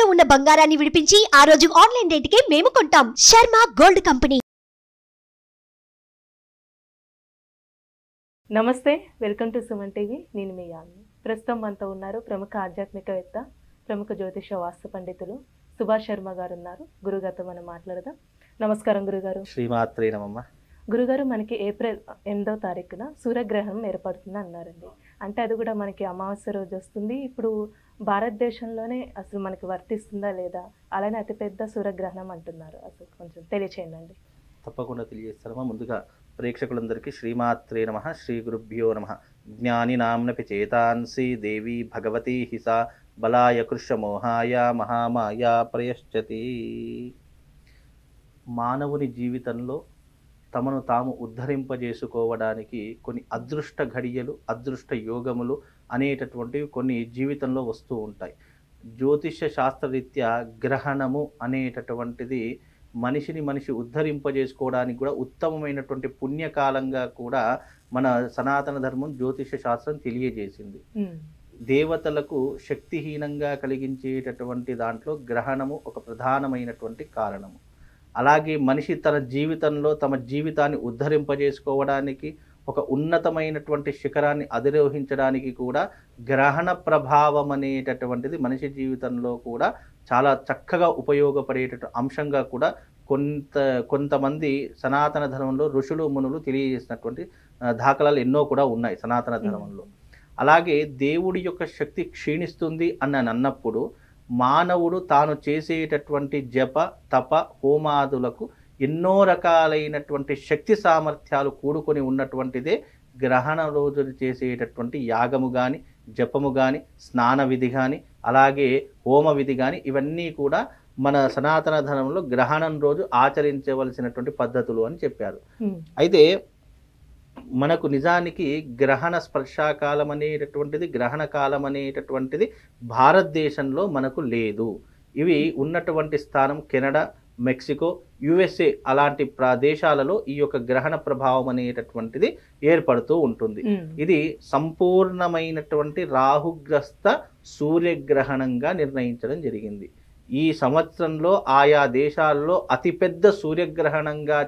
తాకట్టులో ఉన్న బంగారాన్ని విడిపించి ఆ రోజు ఆన్లైన్ రేటుకే మేము కొంటాం. Sharma gold company. నమస్తే, వెల్కమ్ టు సుమన్ టీవీ. నేను మీ యామిని. ప్రస్తుతం మనతో ఉన్నారు ప్రముఖ ఆధ్యాత్మికవేత్త, ప్రముఖ జ్యోతిష వాస్తు పండితులు సుభాష్ శర్మ గారు ఉన్నారు. గురుగారితో మనం మాట్లాడదాం. నమస్కారం గురుగారు. శ్రీమాత్రే నమః. గురుగారు, మనకి ఏప్రిల్ 8వ తారీఖున సూర్యగ్రహణం ఏర్పడుతుంది అన్నారండి. అంటే అది కూడా మనకి అమావాస్య రోజు వస్తుంది. ఇప్పుడు భారతదేశంలోనే అసలు మనకి వర్తిస్తుందా లేదా, అలానే అతిపెద్ద సూర్యగ్రహణం అంటున్నారు. అసలు కొంచెం తెలియచేయండి. తప్పకుండా తెలియజేస్తారమ్మా. ముందుగా ప్రేక్షకులందరికీ శ్రీమాత్రే నమః, శ్రీ గురుభ్యో నమః. జ్ఞాని నామ్నపి చేతాంసి దేవి భగవతి హిసా బలాయ కృష్ణమోహాయ మహామాయ ప్రయశ్చతి. మానవుని జీవితంలో తమను తాము ఉద్ధరింపజేసుకోవడానికి కొన్ని అదృష్ట ఘడియలు, అదృష్ట యోగములు అనేటటువంటివి కొన్ని జీవితంలో వస్తూ ఉంటాయి. జ్యోతిష్య శాస్త్రరీత్యా గ్రహణము అనేటటువంటిది మనిషి ఉద్ధరింపజేసుకోవడానికి కూడా ఉత్తమమైనటువంటి పుణ్యకాలంగా కూడా మన సనాతన ధర్మం జ్యోతిష శాస్త్రం తెలియజేసింది. దేవతలకు శక్తిహీనంగా కలిగించేటటువంటి దాంట్లో గ్రహణము ఒక ప్రధానమైనటువంటి కారణము. అలాగే మనిషి తన జీవితంలో తమ జీవితాన్ని ఉద్ధరింపజేసుకోవడానికి, ఒక ఉన్నతమైనటువంటి శిఖరాన్ని అధిరోహించడానికి కూడా గ్రహణ ప్రభావం అనేటటువంటిది మనిషి జీవితంలో కూడా చాలా చక్కగా ఉపయోగపడేటటువంటి అంశంగా కూడా కొంతమంది సనాతన ధర్మంలో ఋషులు మునులు తెలియజేసినటువంటి దాఖలాలు ఎన్నో కూడా ఉన్నాయి సనాతన ధర్మంలో. అలాగే దేవుడి యొక్క శక్తి క్షీణిస్తుంది అన్నప్పుడు మానవుడు తాను చేసేటటువంటి జప తప హోమాదులకు ఎన్నో రకాలైనటువంటి శక్తి సామర్థ్యాలు కూడుకొని ఉన్నటువంటిదే గ్రహణ రోజులు చేసేటటువంటి యాగము కానీ, జపము కానీ, స్నాన విధి కానీ, అలాగే హోమ విధి కానీ, ఇవన్నీ కూడా మన సనాతన ధర్మంలో గ్రహణం రోజు ఆచరించవలసినటువంటి పద్ధతులు అని చెప్పారు. అయితే మనకు నిజానికి గ్రహణ స్పర్శాకాలం అనేటటువంటిది, గ్రహణ కాలం అనేటటువంటిది భారతదేశంలో మనకు లేదు. ఇవి ఉన్నటువంటి స్థానం కెనడా, మెక్సికో, యుఎస్ఏ అలాంటి ప్రదేశాలలో ఈ యొక్క గ్రహణ ప్రభావం అనేటటువంటిది ఏర్పడుతూ ఉంటుంది. ఇది సంపూర్ణమైనటువంటి రాహుగ్రస్త సూర్యగ్రహణంగా నిర్ణయించడం జరిగింది. ఈ సంవత్సరంలో ఆయా దేశాల్లో అతిపెద్ద సూర్యగ్రహణంగా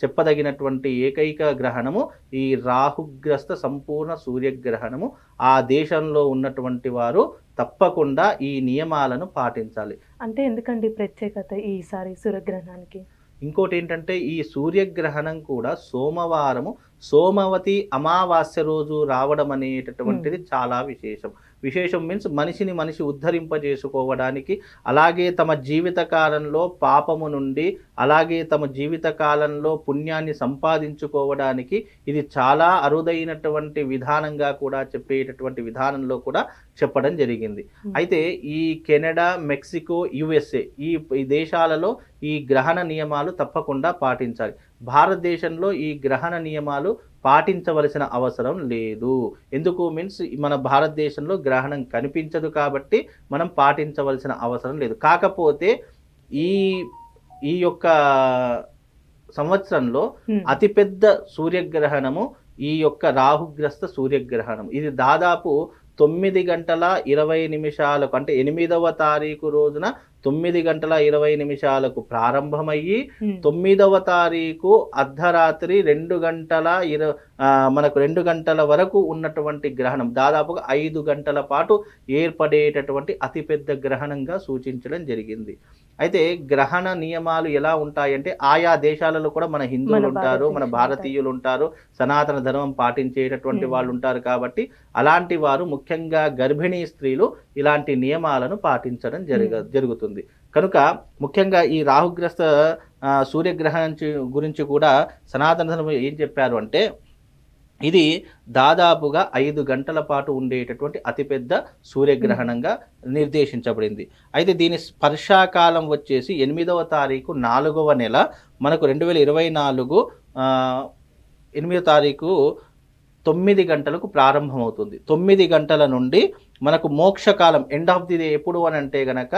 చెప్పదగినటువంటి ఏకైక గ్రహణము ఈ రాహుగ్రస్త సంపూర్ణ సూర్యగ్రహణము. ఆ దేశంలో ఉన్నటువంటి వారు తప్పకుండా ఈ నియమాలను పాటించాలి. అంటే ఎందుకండి ప్రత్యేకత ఈసారి సూర్యగ్రహణానికి? ఇంకోటి ఏంటంటే ఈ సూర్యగ్రహణం కూడా సోమవారము, సోమవతి అమావాస్య రోజు రావడం అనేటటువంటిది చాలా విశేషం. విశేషం మీన్స్ మనిషి ఉద్ధరింపజేసుకోవడానికి, అలాగే తమ జీవిత కాలంలో పాపము నుండి, అలాగే తమ జీవిత కాలంలో పుణ్యాన్ని సంపాదించుకోవడానికి ఇది చాలా అరుదైనటువంటి విధానంగా కూడా చెప్పేటటువంటి విధానంలో కూడా చెప్పడం జరిగింది. అయితే ఈ కెనడా, మెక్సికో, యుఎస్ఏ ఈ దేశాలలో ఈ గ్రహణ నియమాలు తప్పకుండా పాటించాలి. భారతదేశంలో ఈ గ్రహణ నియమాలు పాటించవలసిన అవసరం లేదు. ఎందుకు మీన్స్ మన భారతదేశంలో గ్రహణం కనిపించదు కాబట్టి మనం పాటించవలసిన అవసరం లేదు. కాకపోతే ఈ యొక్క సంవత్సరంలో అతిపెద్ద సూర్యగ్రహణము ఈ యొక్క రాహుగ్రస్త సూర్యగ్రహణం. ఇది దాదాపు 9 గంటల 20 నిమిషాలకు, అంటే 8వ తారీఖు రోజున 9 గంటల 20 నిమిషాలకు ప్రారంభమయ్యి 9వ తారీఖు అర్ధరాత్రి 2 గంటల వరకు ఉన్నటువంటి గ్రహణం, దాదాపుగా 5 గంటల పాటు ఏర్పడేటటువంటి అతిపెద్ద గ్రహణంగా సూచించడం జరిగింది. అయితే గ్రహణ నియమాలు ఎలా ఉంటాయంటే ఆయా దేశాలలో కూడా మన హిందువులు ఉంటారు, మన భారతీయులు ఉంటారు, సనాతన ధర్మం పాటించేటటువంటి వాళ్ళు ఉంటారు. కాబట్టి అలాంటి వారు, ముఖ్యంగా గర్భిణీ స్త్రీలు ఇలాంటి నియమాలను పాటించడం జరుగుతుంది. కనుక ముఖ్యంగా ఈ రాహుగ్రస్త సూర్యగ్రహణం గురించి కూడా సనాతన ధర్మం ఏం చెప్పారు అంటే ఇది దాదాపుగా 5 గంటల పాటు ఉండేటటువంటి అతిపెద్ద సూర్యగ్రహణంగా నిర్దేశించబడింది. అయితే దీని స్పర్శాకాలం వచ్చేసి 8వ తారీఖు 4వ నెల మనకు 2024 8వ తారీఖు 9 గంటలకు ప్రారంభమవుతుంది. 9 గంటల నుండి మనకు మోక్షకాలం, ఎండ్ ఆఫ్ ది డే ఎప్పుడు అని అంటే గనక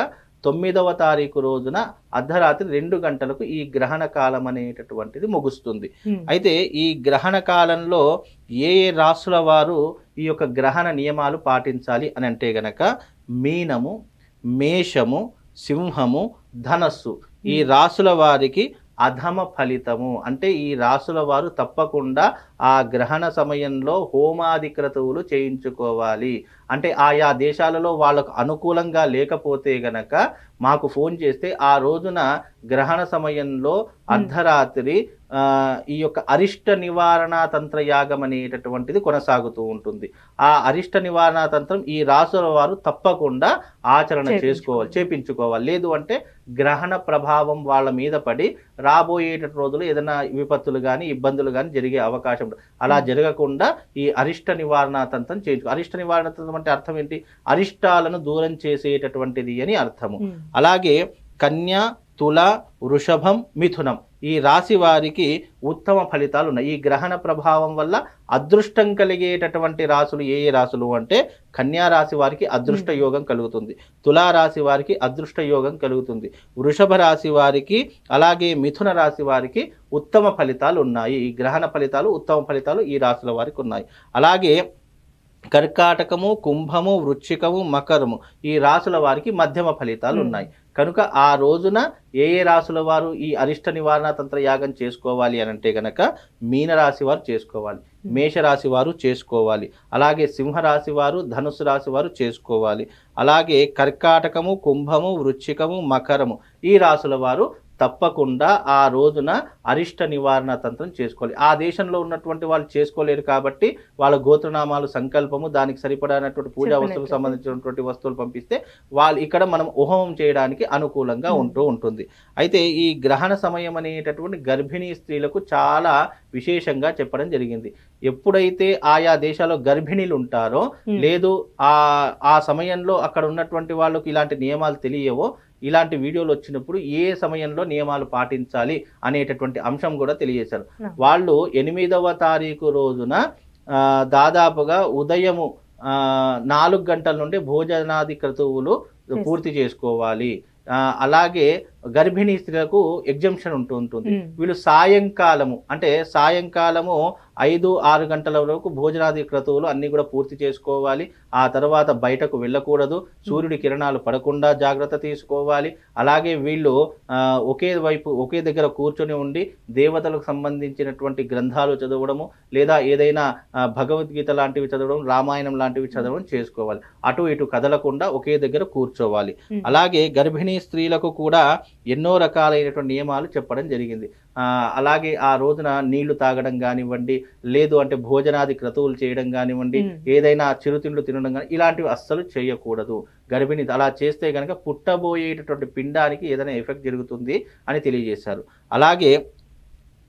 9వ తారీఖు రోజున అర్ధరాత్రి 2 గంటలకు ఈ గ్రహణ కాలం అనేటటువంటిది ముగుస్తుంది. అయితే ఈ గ్రహణ కాలంలో ఏ రాసుల వారు ఈ యొక్క గ్రహణ నియమాలు పాటించాలి అని అంటే గనక మీనము, మేషము, సింహము, ధనస్సు ఈ రాసుల వారికి అధమ ఫలితము. అంటే ఈ రాసుల వారు తప్పకుండా ఆ గ్రహణ సమయంలో హోమాది క్రతువులు చేయించుకోవాలి. అంటే ఆయా దేశాలలో వాళ్ళకు అనుకూలంగా లేకపోతే గనక మాకు ఫోన్ చేస్తే ఆ రోజున గ్రహణ సమయంలో అర్ధరాత్రి ఈ యొక్క అరిష్ట నివారణ తంత్ర యాగం అనేటటువంటిది కొనసాగుతూ ఉంటుంది. ఆ అరిష్ట నివారణ తంత్రం ఈ రాసుల వారు తప్పకుండా ఆచరణ చేపించుకోవాలి. లేదు అంటే గ్రహణ ప్రభావం వాళ్ళ మీద పడి రాబోయేట రోజులు ఏదైనా విపత్తులు కానీ ఇబ్బందులు కానీ జరిగే అవకాశం. అలా జరగకుండా ఈ అరిష్ట నివారణ తంత్రం చేయించుకో. అరిష్ట నివారణ తంత్రం అంటే అర్థం ఏంటి? అరిష్టాలను దూరం చేసేటటువంటిది అని అర్థము. అలాగే కన్య, తుల, వృషభం, మిథునం ఈ రాశి వారికి ఉత్తమ ఫలితాలు ఉన్నాయి. ఈ గ్రహణ ప్రభావం వల్ల అదృష్టం కలిగేటటువంటి రాశులు ఏ రాశులు అంటే కన్యా రాశి వారికి అదృష్ట యోగం కలుగుతుంది, తులా రాశి వారికి అదృష్ట యోగం కలుగుతుంది, వృషభ రాశి వారికి అలాగే మిథున రాశి వారికి ఉత్తమ ఫలితాలు ఉన్నాయి. ఈ గ్రహణ ఫలితాలు ఉత్తమ ఫలితాలు ఈ రాశుల వారికి ఉన్నాయి. అలాగే కర్కాటకము, కుంభము, వృశ్చికము, మకరము ఈ రాశుల వారికి మధ్యమ ఫలితాలు ఉన్నాయి. కనుక ఆ రోజున ఏ రాశుల వారు ఈ అరిష్ట నివారణ తంత్ర యాగం చేసుకోవాలి అని అంటే గనక మీనరాశి వారు చేసుకోవాలి, మేషరాశి వారు చేసుకోవాలి, అలాగే సింహరాశి వారు, ధనుసు రాశి వారు చేసుకోవాలి, అలాగే కర్కాటకము, కుంభము, వృశ్చికము, మకరము ఈ రాశుల వారు తప్పకుండా ఆ రోజున అరిష్ట నివారణ తంత్రం చేసుకోవాలి. ఆ దేశంలో ఉన్నటువంటి వాళ్ళు చేసుకోలేరు కాబట్టి వాళ్ళ గోత్రనామాలు, సంకల్పము, దానికి సరిపడినటువంటి పూజా వస్తువులకు సంబంధించినటువంటి వస్తువులు పంపిస్తే వాళ్ళు ఇక్కడ మనం హోమం చేయడానికి అనుకూలంగా ఉంటుంది. అయితే ఈ గ్రహణ సమయం అనేటటువంటి గర్భిణీ స్త్రీలకు చాలా విశేషంగా చెప్పడం జరిగింది. ఎప్పుడైతే ఆయా దేశాల్లో గర్భిణీలు ఉంటారో లేదు ఆ సమయంలో అక్కడ ఉన్నటువంటి వాళ్ళకి ఇలాంటి నియమాలు తెలియవో ఇలాంటి వీడియోలు వచ్చినప్పుడు ఏ సమయంలో నియమాలు పాటించాలి అనేటటువంటి అంశం కూడా తెలియజేశారు. వాళ్ళు 8వ తారీఖు రోజున దాదాపుగా ఉదయము 4 గంటల నుండి భోజనాది క్రతువులు పూర్తి చేసుకోవాలి. అలాగే గర్భిణీ స్త్రీలకు ఎగ్జంప్షన్ ఉంటుంది. వీళ్ళు సాయంకాలము అంటే సాయంకాలము 5-6 గంటల వరకు భోజనాది క్రతువులు అన్ని కూడా పూర్తి చేసుకోవాలి. ఆ తర్వాత బయటకు వెళ్ళకూడదు, సూర్యుడి కిరణాలు పడకుండా జాగ్రత్త తీసుకోవాలి. అలాగే వీళ్ళు ఒకే దగ్గర కూర్చొని ఉండి దేవతలకు సంబంధించినటువంటి గ్రంథాలు చదవడము లేదా ఏదైనా భగవద్గీత లాంటివి చదవడం, రామాయణం లాంటివి చదవడం చేసుకోవాలి. అటు ఇటు కదలకుండా ఒకే దగ్గర కూర్చోవాలి. అలాగే గర్భిణీ స్త్రీలకు కూడా ఎన్నో రకాలైనటువంటి నియమాలు చెప్పడం జరిగింది. అలాగే ఆ రోజున నీళ్లు తాగడం కానివ్వండి, లేదు అంటే భోజనాది క్రతువులు చేయడం కానివ్వండి, ఏదైనా చిరుతిండ్లు తినడం కానీ ఇలాంటివి అస్సలు చేయకూడదు. గర్భిణి అలా చేస్తే కనుక పుట్టబోయేటటువంటి పిండానికి ఏదైనా ఎఫెక్ట్ జరుగుతుంది అని తెలియజేశారు. అలాగే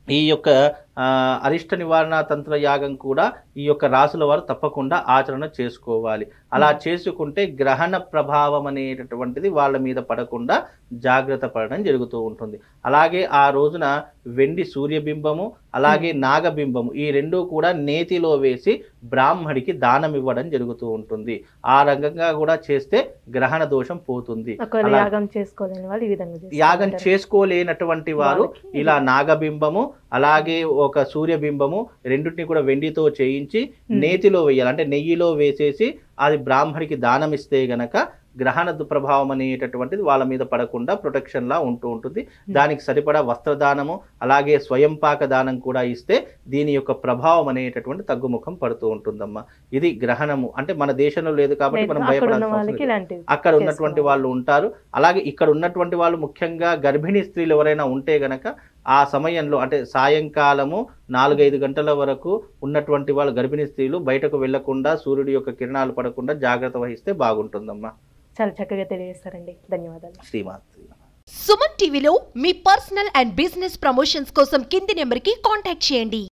ఈ యొక్క అరిష్ట నివారణ తంత్ర యాగం కూడా ఈ యొక్క రాశుల వారు తప్పకుండా ఆచరణ చేసుకోవాలి. అలా చేసుకుంటే గ్రహణ ప్రభావం అనేటటువంటిది వాళ్ళ మీద పడకుండా జాగ్రత్త పడడం జరుగుతూ ఉంటుంది. అలాగే ఆ రోజున వెండి సూర్యబింబము అలాగే నాగబింబము ఈ రెండూ కూడా నేతిలో వేసి బ్రాహ్మడికి దానం ఇవ్వడం జరుగుతూ ఉంటుంది. ఆ రకంగా కూడా చేస్తే గ్రహణ దోషం పోతుంది. యాగం చేసుకోలేనటువంటి వారు ఇలా నాగబింబము అలాగే ఒక సూర్యబింబము రెండింటిని కూడా వెండితో చేయించి నేతిలో వేయాలి. అంటే నెయ్యిలో వేసేసి అది బ్రాహ్మడికి దానం ఇస్తే గనక గ్రహణ ప్రభావం అనేటటువంటిది వాళ్ళ మీద పడకుండా ప్రొటెక్షన్ లా ఉంటుంది. దానికి సరిపడా వస్త్రదానము అలాగే స్వయం పాక దానం కూడా ఇస్తే దీని యొక్క ప్రభావం అనేటటువంటి తగ్గుముఖం పడుతూ ఉంటుందమ్మా. ఇది గ్రహణము. అంటే మన దేశంలో లేదు కాబట్టి మనం భయపడాల్సిన అక్కడ ఉన్నటువంటి వాళ్ళు ఉంటారు. అలాగే ఇక్కడ ఉన్నటువంటి వాళ్ళు ముఖ్యంగా గర్భిణీ స్త్రీలు ఎవరైనా ఉంటే గనక ఆ సమయంలో అంటే సాయంకాలము 4-5 గంటల వరకు ఉన్నటువంటి వాళ్ళు గర్భిణీ స్త్రీలు బయటకు వెళ్లకుండా సూర్యుడి యొక్క కిరణాలు పడకుండా జాగ్రత్త వహిస్తే బాగుంటుందమ్మా. చాలా చక్కగా తెలియజేస్తారండి. ధన్యవాదాలు. శ్రీమాత్రి. సుమన్ టీవీలో మీ పర్సనల్ అండ్ బిజినెస్ ప్రమోషన్స్ కోసం కింది నెంబర్కి కాంటాక్ట్ చేయండి.